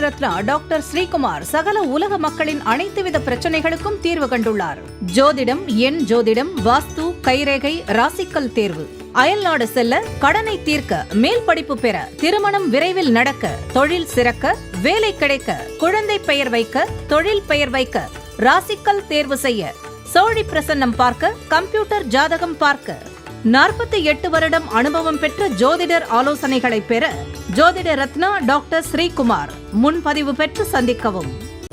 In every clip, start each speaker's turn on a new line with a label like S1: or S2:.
S1: Ratna doctor Sreekumar சகல உலக மக்களின் அனைத்து வித பிரச்சனைகளுக்கும் தீர்வு கண்டுள்ளார். ஜோதிடம், எண் ஜோதிடம், வாஸ்து, கைரேகை, ராசிக்கல் தேர்வு, அயல்நாடு செல்ல, கடனை தீர்க்க, மேல் படிப்பு பெற, திருமணம் விரைவில் நடக்க, தொழில் சிறக்க, வேலை கிடைக்க, குழந்தை பெயர் வைக்க, தொழில் பெயர் வைக்க, ராசிக்கல் தேர்வு செய்ய, சோழி பிரசன்னம் பார்க்க, கம்ப்யூட்டர் ஜாதகம் பார்க்க, 48 வருடம் அனுபவம் பெற்ற ஜோதிடர் ஆலோசனைகளை பெற ஜோதிட ரத்னா டாக்டர் ஸ்ரீகுமார் முன்பதிவு பெற்று சந்திக்கவும்.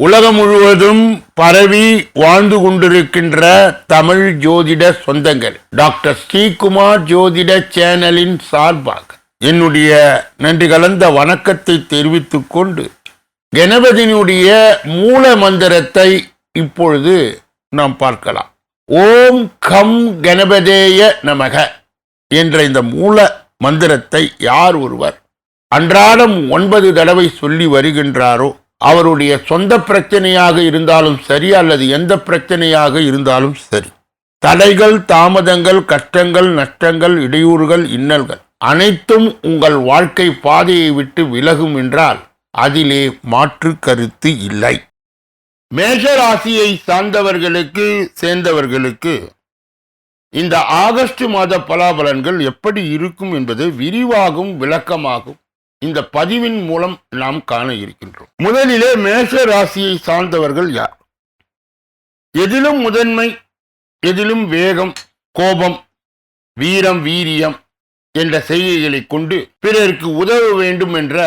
S2: உலகம் முழுவதும் பரவி வாழ்ந்து கொண்டிருக்கின்ற தமிழ் ஜோதிட சொந்தங்கள், டாக்டர் ஸ்ரீகுமார் ஜோதிட சேனலின் சார்பாக என்னுடைய நன்றி கலந்த வணக்கத்தை தெரிவித்துக் கொண்டு கணபதியினுடைய மூல மந்திரத்தை இப்பொழுது நாம் பார்க்கலாம். ஓம் கம் கணபதேய நமக என்ற இந்த மூல மந்திரத்தை யார் ஒருவர் அன்றாடம் 9 தடவை சொல்லி வருகின்றாரோ அவருடைய சொந்த பிரச்சனையாக இருந்தாலும் சரி அல்லது எந்த பிரச்சனையாக இருந்தாலும் சரி, தடைகள், தாமதங்கள், கஷ்டங்கள், நஷ்டங்கள், இடையூறுகள், இன்னல்கள் அனைத்தும் உங்கள் வாழ்க்கை பாதையை விட்டு விலகும் என்றால் அதிலே மாற்று கருத்து இல்லை. மேஷ ராசியை சார்ந்தவர்களுக்கு சேர்ந்தவர்களுக்கு இந்த ஆகஸ்ட் மாத பலாபலன்கள் எப்படி இருக்கும் என்பது விரிவாகும் விளக்கமாகும் இந்த பதிவின் மூலம் நாம் காண இருக்கின்றோம். முதலிலே மேஷ ராசியை சார்ந்தவர்கள் யார்? எதிலும் முதன்மை, எதிலும் வேகம், கோபம், வீரம், வீரியம் என்ற செய்கைகளை கொண்டு பிறருக்கு உதவ வேண்டும் என்ற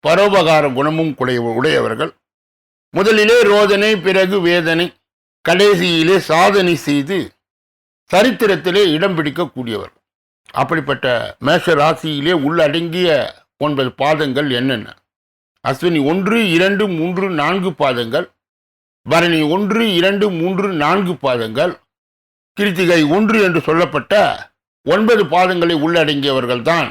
S2: பரோபகார குணமும் உடையவர்கள். முதலிலே ரோதனை, பிறகு வேதனை, கடைசியிலே சாதனை செய்து சரித்திரத்திலே இடம் பிடிக்கக்கூடியவர். அப்படிப்பட்ட மேஷ ராசியிலே உள்ளடங்கிய 9 பாதங்கள் என்னென்ன? அஸ்வினி 1, 2, 3, 4 பாதங்கள், பரணி 1, 2, 3, 4 பாதங்கள், கிருத்திகை 1 என்று சொல்லப்பட்ட 9 பாதங்களை உள்ளடங்கியவர்கள் தான்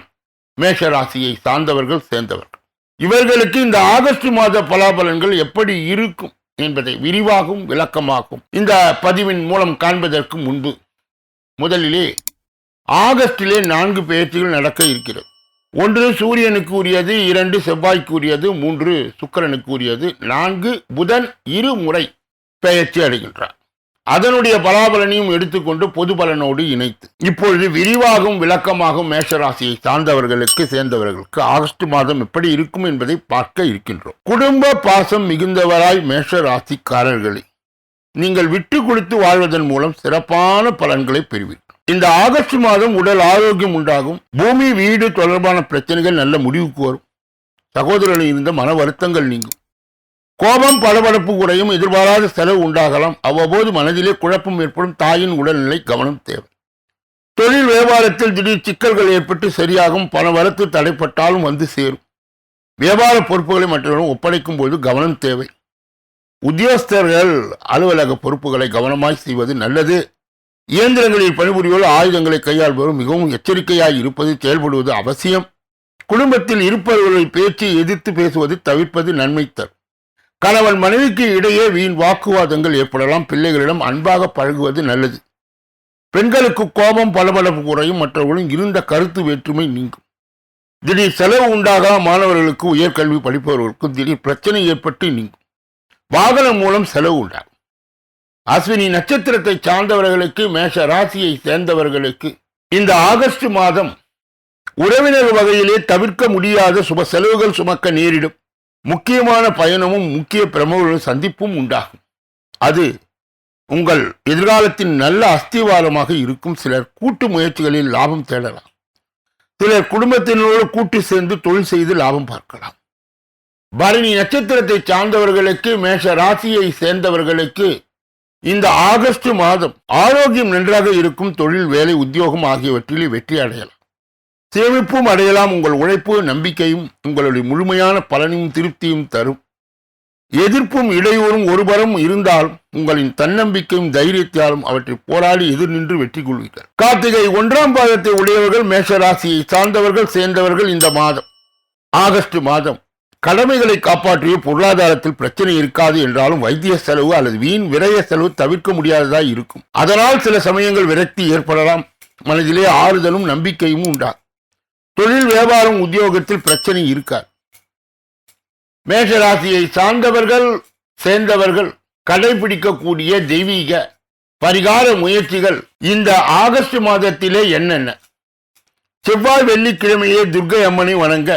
S2: மேஷ ராசியை சார்ந்தவர்கள், சேர்ந்தவர்கள். இவர்களுக்கு இந்த ஆகஸ்ட் மாத பலாபலன்கள் எப்படி இருக்கும் என்பதை விரிவாகும் விளக்கமாகும் இந்த பதிவின் மூலம் காண்பதற்கு முன்பு முதலிலே ஆகஸ்டிலே 4 பெயர்ச்சிகள் நடக்க இருக்கிறது. 1 சூரியனுக்கு உரியது, 2 செவ்வாய்க்கு உரியது, 3 சுக்கிரனுக்கு உரியது, 4 புதன் 2 முறை பெயர்ச்சி அடைகின்றார். அதனுடைய பலாபலனையும் எடுத்துக்கொண்டு பொது பலனோடு இணைத்து இப்பொழுது விரிவாகும் விளக்கமாகும் மேஷராசியை சார்ந்தவர்களுக்கு சேர்ந்தவர்களுக்கு ஆகஸ்ட் மாதம் எப்படி இருக்கும் என்பதை பார்க்க இருக்கின்றோம். குடும்ப பாசம் மிகுந்தவராய் மேஷ ராசிக்காரர்களை நீங்கள் விட்டு கொடுத்து வாழ்வதன் மூலம் சிறப்பான பலன்களை பெறுவீர்கள். இந்த ஆகஸ்ட் மாதம் உடல் ஆரோக்கியம் உண்டாகும். பூமி, வீடு தொடர்பான பிரச்சனைகள் நல்ல முடிவுக்கு வரும். சகோதரர்களில் இருந்த மன வருத்தங்கள் நீங்கும். கோபம், படபடப்பு குறையும். எதிர்பாராத செலவு உண்டாகலாம். அவ்வப்போது மனதிலே குழப்பம் ஏற்படும். தாயின் உடல்நிலை கவனம் தேவை. தொழில் வியாபாரத்தில் திடீர் சிக்கல்கள் ஏற்பட்டு சரியாகும். பண வரத்து தடைப்பட்டாலும் வந்து சேரும். வியாபார பொறுப்புகளை மற்றவர்களும் ஒப்படைக்கும் போது கவனம் தேவை. உத்தியோகஸ்தர்கள் அலுவலக பொறுப்புகளை கவனமாய் செய்வது நல்லது. இயந்திரங்களில் பணிபுரிவோர் ஆயுதங்களை கையாள்பவரும் மிகவும் எச்சரிக்கையாய் இருப்பது, செயல்படுவது அவசியம். குடும்பத்தில் இருப்பவர்களின் பேச்சை எதிர்த்து பேசுவது தவிர்ப்பது நன்மை தரும். கணவன் மனைவிக்கு இடையே வீண் வாக்குவாதங்கள் ஏற்படலாம். பிள்ளைகளிடம் அன்பாக பழகுவது நல்லது. பெண்களுக்கு கோபம், பளபளப்பு குறையும். மற்றவர்களும் இருந்த கருத்து வேற்றுமை நீங்கும். திடீர் செலவு உண்டாகலாம். மாணவர்களுக்கு, உயர்கல்வி படிப்பவர்களுக்கும் திடீர் பிரச்சனை ஏற்பட்டு நீங்கும். வாகனம் மூலம் செலவு உண்டாகும். அஸ்வினி நட்சத்திரத்தை சார்ந்தவர்களுக்கு, மேஷ ராசியை சேர்ந்தவர்களுக்கு இந்த ஆகஸ்ட் மாதம் உறவினர் வகையிலே தவிர்க்க முடியாத சுப செலவுகள் சுமக்க நேரிடும். முக்கியமான பயணமும் முக்கிய பிரமுகர்களும் சந்திப்பும் உண்டாகும். அது உங்கள் எதிர்காலத்தின் நல்ல அஸ்திவாரமாக இருக்கும். சிலர் கூட்டு முயற்சிகளில் லாபம் தேடலாம். சிலர் குடும்பத்தினரோடு கூட்டு சேர்ந்து தொழில் செய்து லாபம் பார்க்கலாம். பரணி நட்சத்திரத்தை சார்ந்தவர்களுக்கு, மேஷ ராசியை சேர்ந்தவர்களுக்கு இந்த ஆகஸ்ட் மாதம் ஆரோக்கியம் நன்றாக இருக்கும். தொழில், வேலை, உத்தியோகம் ஆகியவற்றில் வெற்றி அடையலாம். சேமிப்பும் அடையலாம். உங்கள் உழைப்பு, நம்பிக்கையும் உங்களுடைய முழுமையான பலனையும் திருப்தியும் தரும். எதிர்ப்பும் இடையூறும் ஒருபுறம் இருந்தாலும் உங்களின் தன்னம்பிக்கையும் தைரியத்தாலும் அவற்றை போராடி எதிர் நின்று வெற்றி கொள்வீர்கள். கார்த்திகை 1ஆம் பாதத்தை உடையவர்கள், மேஷ ராசியை சார்ந்தவர்கள், சேர்ந்தவர்கள் இந்த மாதம் ஆகஸ்ட் மாதம் கடமைகளை காப்பாற்றிய பொருளாதாரத்தில் பிரச்சனை இருக்காது என்றாலும் வைத்திய செலவு அல்லது வீண் விரய செலவு தவிர்க்க முடியாததாய் இருக்கும். அதனால் சில சமயங்கள் விரக்தி ஏற்படலாம். மனதிலே ஆறுதலும் நம்பிக்கையும் உண்டாகும். தொழில், வியாபாரம், உத்தியோகத்தில் பிரச்சனை இருக்காது. மேஷராசியை சார்ந்தவர்கள் சேர்ந்தவர்கள் கடைபிடிக்கக்கூடிய தெய்வீக பரிகார முயற்சிகள் இந்த ஆகஸ்ட் மாதத்திலே என்னென்ன? செவ்வாய் வெள்ளிக்கிழமையே துர்க்கை அம்மனை வணங்க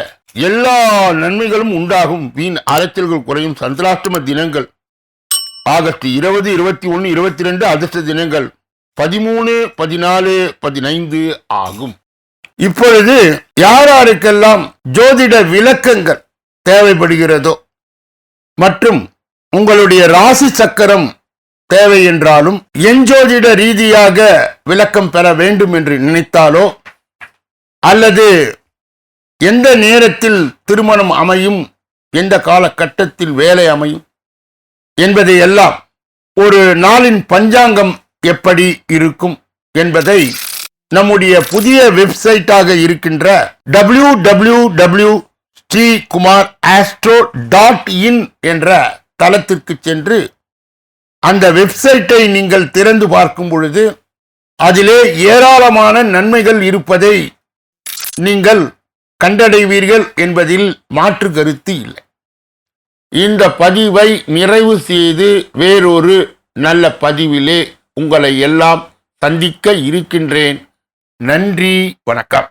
S2: எல்லா நன்மைகளும் உண்டாகும். வீண் அலைச்சல்கள் குறையும். சந்திராஷ்டம தினங்கள் ஆகஸ்ட் 20, 21, 22 அதிர்ஷ்ட தினங்கள் 13, 14, 15 ஆகும். இப்பொழுது யாருக்கெல்லாம் ஜோதிட விளக்கங்கள் தேவைப்படுகிறதோ மற்றும் உங்களுடைய ராசி சக்கரம் தேவை என்றாலும் எஞ்சோதிட ரீதியாக விளக்கம் பெற வேண்டும் என்று நினைத்தாலோ அல்லது எந்த நேரத்தில் திருமணம் அமையும், எந்த காலகட்டத்தில் வேலை அமையும் என்பதை எல்லாம், ஒரு நாளின் பஞ்சாங்கம் எப்படி இருக்கும் என்பதை நம்முடைய புதிய வெப்சைட்டாக இருக்கின்ற www.sreekumarastro.in என்ற தளத்திற்கு சென்று அந்த வெப்சைட்டை நீங்கள் திறந்து பார்க்கும் பொழுது அதிலே ஏராளமான நன்மைகள் இருப்பதை நீங்கள் கண்டடைவீர்கள் என்பதில் மாற்று கருத்து இல்லை. இந்த பதிவை நிறைவு செய்து வேறொரு நல்ல பதிவிலே உங்களை எல்லாம் சந்திக்க இருக்கின்றேன். நன்றி, வணக்கம்.